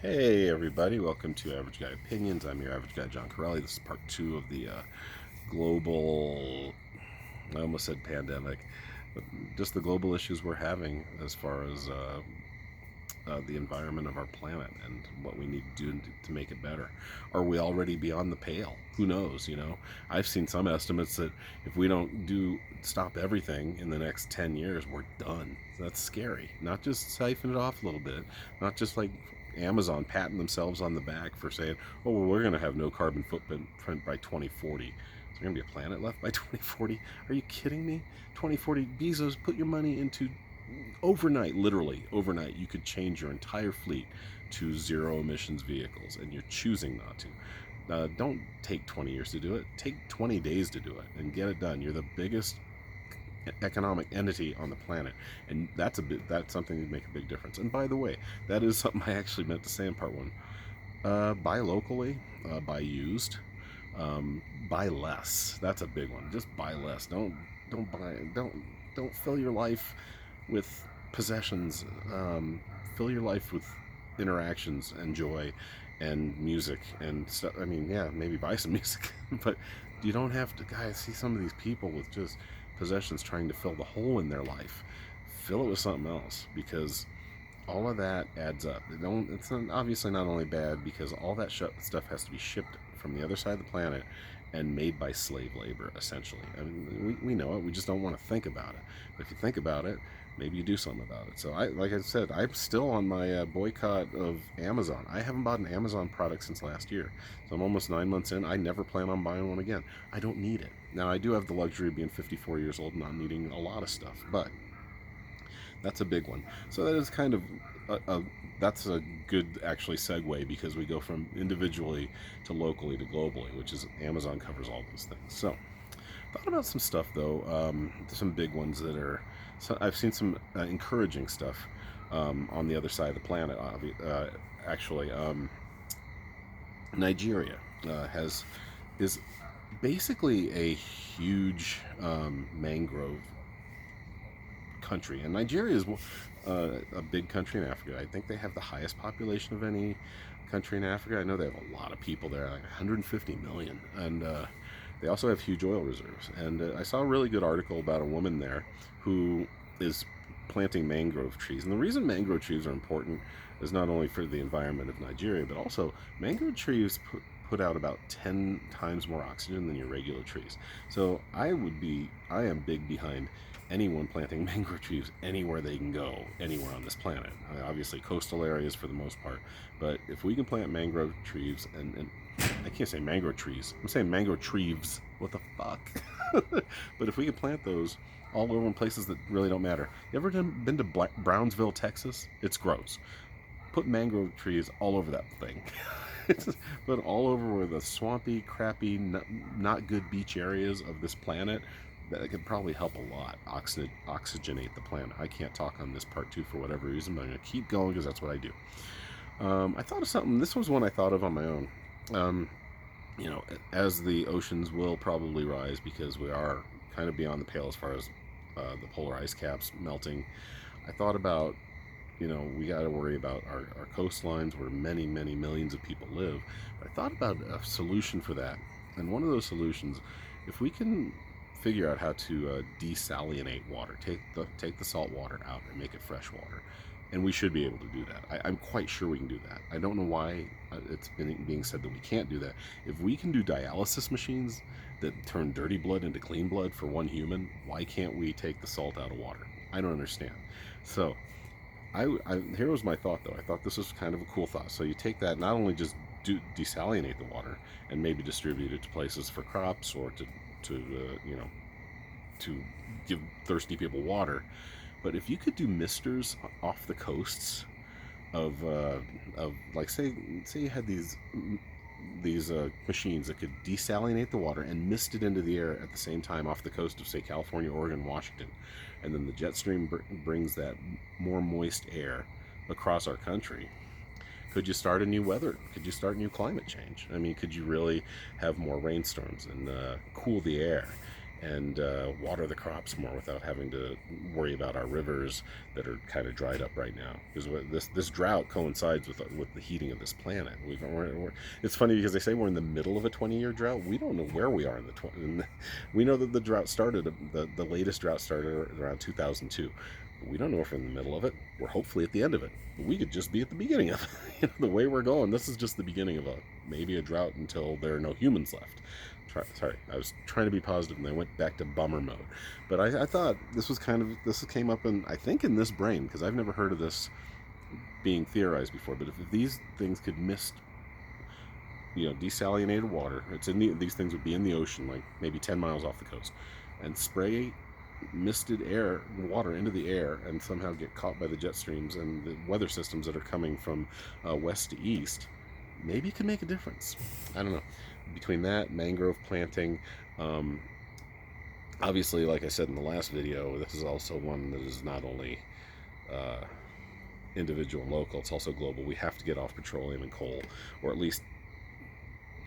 Hey everybody, welcome to Average Guy Opinions. I'm your average guy, John Corelli. This is part two of the global, I almost said pandemic, but just the global issues we're having as far as the environment of our planet and what we need to do to make it better. Are we already beyond the pale? Who knows, I've seen some estimates that if we don't stop everything in the next 10 years, we're done. That's scary. Not just siphon it off a little bit, not just like Amazon patting themselves on the back for saying, oh, well, we're going to have no carbon footprint by 2040. Is there going to be a planet left by 2040? Are you kidding me? 2040, Bezos, put your money into overnight, literally overnight, you could change your entire fleet to zero emissions vehicles, and you're choosing not to. Don't take 20 years to do it. Take 20 days to do it and get it done. You're the biggest economic entity on the planet, and that's something that make a big difference. And by the way, that is something I actually meant to say in part one. Buy locally, buy used, buy less. That's a big one. Just buy less. Don't fill your life with possessions. Fill your life with interactions and joy and music and stuff. I mean, yeah, maybe buy some music, but you don't have to. Guys, see some of these people with just possessions trying to fill the hole in their life. Fill it with something else, because all of that adds up. It's obviously not only bad because all that stuff has to be shipped from the other side of the planet and made by slave labor, essentially. I mean, we know it. We just don't want to think about it. But if you think about it, maybe you do something about it. So, like I said, I'm still on my boycott of Amazon. I haven't bought an Amazon product since last year. So I'm almost 9 months in. I never plan on buying one again. I don't need it. Now, I do have the luxury of being 54 years old and not needing a lot of stuff, but that's a big one. So that is kind of that's a good actually segue, because we go from individually to locally to globally, which is Amazon covers all those things. So thought about some stuff though, some big ones that are. So I've seen some encouraging stuff on the other side of the planet. Actually, Nigeria has is basically a huge mangrove country, and Nigeria is a big country in Africa. I think they have the highest population of any country in Africa. I know they have a lot of people there, like 150 million, and they also have huge oil reserves. And I saw a really good article about a woman there who is planting mangrove trees. And the reason mangrove trees are important is not only for the environment of Nigeria, but also mangrove trees put out about 10 times more oxygen than your regular trees. So I am big behind anyone planting mangrove trees anywhere they can go, anywhere on this planet. Obviously coastal areas for the most part, but if we can plant mangrove trees, and I can't say mangrove trees, I'm saying mangrove trees, what the fuck? But if we can plant those all over in places that really don't matter. You ever been to Brownsville, Texas? It's gross. Put mangrove trees all over that thing. But all over where the swampy, crappy, not good beach areas of this planet, that could probably help a lot oxygenate the planet. I can't talk on this part two for whatever reason, but I'm going to keep going because that's what I do. I thought of something. This was one I thought of on my own. As the oceans will probably rise, because we are kind of beyond the pale as far as the polar ice caps melting. I thought about, we got to worry about our coastlines where many, many millions of people live. But I thought about a solution for that. And one of those solutions, if we can figure out how to desalinate water, take the salt water out and make it fresh water. And we should be able to do that. I'm quite sure we can do that. I don't know why it's being said that we can't do that. If we can do dialysis machines that turn dirty blood into clean blood for one human, why can't we take the salt out of water? I don't understand. So here was my thought though. I thought this was kind of a cool thought. So you take that, not only just desalinate the water and maybe distribute it to places for crops, or to give thirsty people water, but if you could do misters off the coasts of like, say you had these machines that could desalinate the water and mist it into the air at the same time off the coast of, say, California, Oregon, Washington, and then the jet stream brings that more moist air across our country. Could you start a new weather? Could you start new climate change? I mean, could you really have more rainstorms and cool the air and water the crops more without having to worry about our rivers that are kind of dried up right now. Because this drought coincides with the heating of this planet. It's funny because they say we're in the middle of a 20-year drought. We don't know where we are in the 20. We know that the drought started. The latest drought started around 2002. We don't know if we're in the middle of it. We're hopefully at the end of it. But we could just be at the beginning of it. The way we're going, this is just the beginning of maybe a drought until there are no humans left. Sorry, I was trying to be positive and I went back to bummer mode. But I thought this came up I think in this brain, because I've never heard of this being theorized before. But if these things could mist, desalinated water, these things would be in the ocean, like maybe 10 miles off the coast, and spray misted water into the air and somehow get caught by the jet streams and the weather systems that are coming from west to east, maybe it could make a difference. I don't know. Between that, mangrove planting, obviously, like I said in the last video, this is also one that is not only individual and local, it's also global. We have to get off petroleum and coal, or at least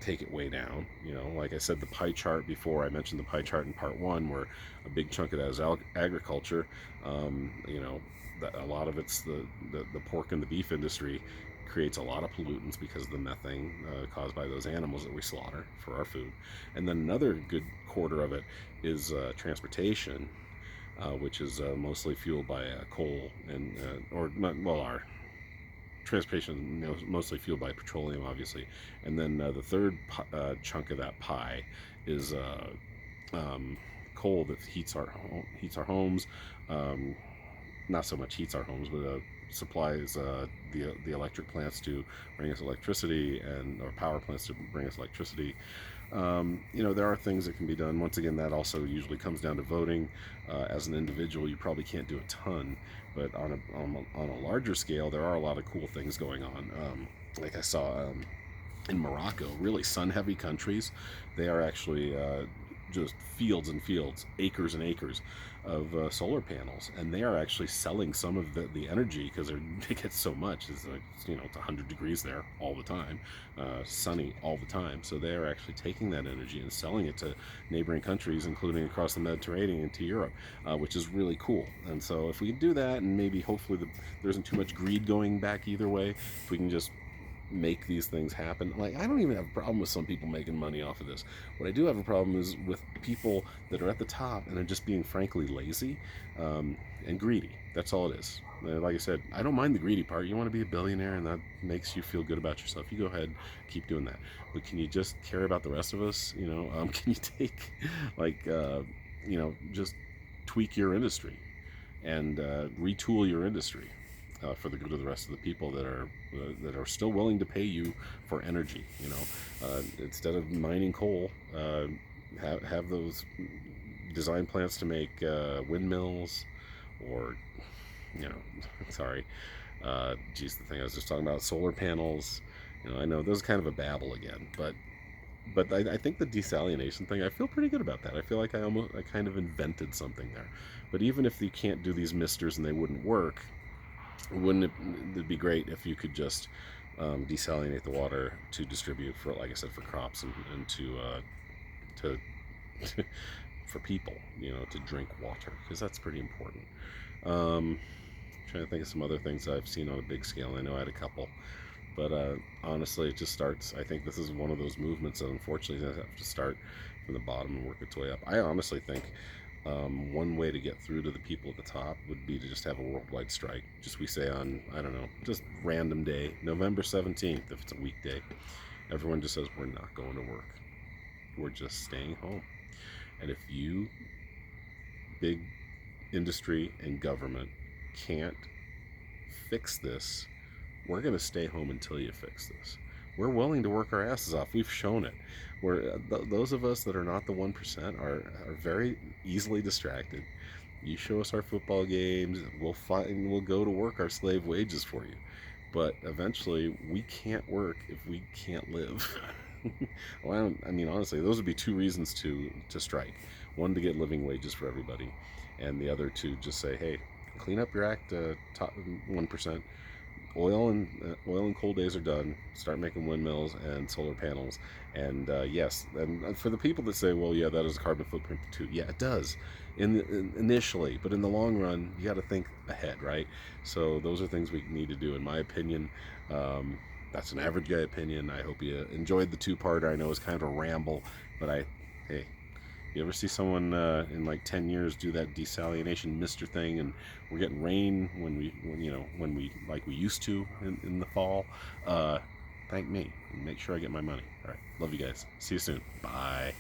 take it way down. Like I said, the pie chart before, I mentioned the pie chart in part one, where a big chunk of that is agriculture. A lot of it's the pork and the beef industry creates a lot of pollutants because of the methane caused by those animals that we slaughter for our food. And then another good quarter of it is transportation, which is mostly fueled by coal and our transportation mostly fueled by petroleum, obviously. And then the third chunk of that pie is coal that heats our homes. Not so much heats our homes, but supplies the electric plants to bring us electricity, or power plants to bring us electricity. There are things that can be done. Once again, that also usually comes down to voting. As an individual, you probably can't do a ton, but on a larger scale, there are a lot of cool things going on. Like I saw in Morocco, really sun-heavy countries, they are actually just fields and fields, acres and acres of solar panels, and they are actually selling some of the energy, because they get so much. It's 100 degrees there all the time, sunny all the time. So they are actually taking that energy and selling it to neighboring countries, including across the Mediterranean to Europe, which is really cool. And so if we can do that, and maybe hopefully there isn't too much greed going back either way, if we can just make these things happen. Like, I don't even have a problem with some people making money off of this. What I do have a problem is with people that are at the top and are just being frankly lazy and greedy. That's all it is. Like I said, I don't mind the greedy part. You want to be a billionaire and that makes you feel good about yourself, you go ahead, keep doing that. But can you just care about the rest of us? Can you take just tweak your industry and retool your industry for the good of the rest of the people that are still willing to pay you for energy. Instead of mining coal, have those design plants to make windmills, or the thing I was just talking about, solar panels. I know this is kind of a babble again, but I think the desalination thing, I feel pretty good about that. I feel like I kind of invented something there. But even if you can't do these misters and they wouldn't work, wouldn't it'd be great if you could just desalinate the water to distribute for, like I said, for crops and to for people, to drink water, because that's pretty important. Trying to think of some other things I've seen on a big scale. I know I had a couple, but honestly, it just starts. I think this is one of those movements that unfortunately have to start from the bottom and work its way up. I honestly think one way to get through to the people at the top would be to just have a worldwide strike. Just we say on, I don't know, just random day, November 17th, if it's a weekday, everyone just says, we're not going to work. We're just staying home. And if you, big industry and government, can't fix this, we're going to stay home until you fix this. We're willing to work our asses off. We've shown it. Those of us that are not the 1% are very easily distracted. You show us our football games, we'll go to work our slave wages for you. But eventually, we can't work if we can't live. Well, honestly, those would be two reasons to strike. One, to get living wages for everybody, and the other to just say, hey, clean up your act, top 1%. oil and coal days are done. Start making windmills and solar panels. And yes, and for the people that say, well, yeah, that is a carbon footprint too. Yeah, it does initially, but in the long run, you got to think ahead, right? So those are things we need to do, in my opinion. That's an average guy opinion. I hope you enjoyed the two-parter. I know it's kind of a ramble, but hey, you ever see someone in like 10 years do that desalination mister thing, and we're getting rain when we like we used to in the fall? Thank me. Make sure I get my money. All right. Love you guys. See you soon. Bye.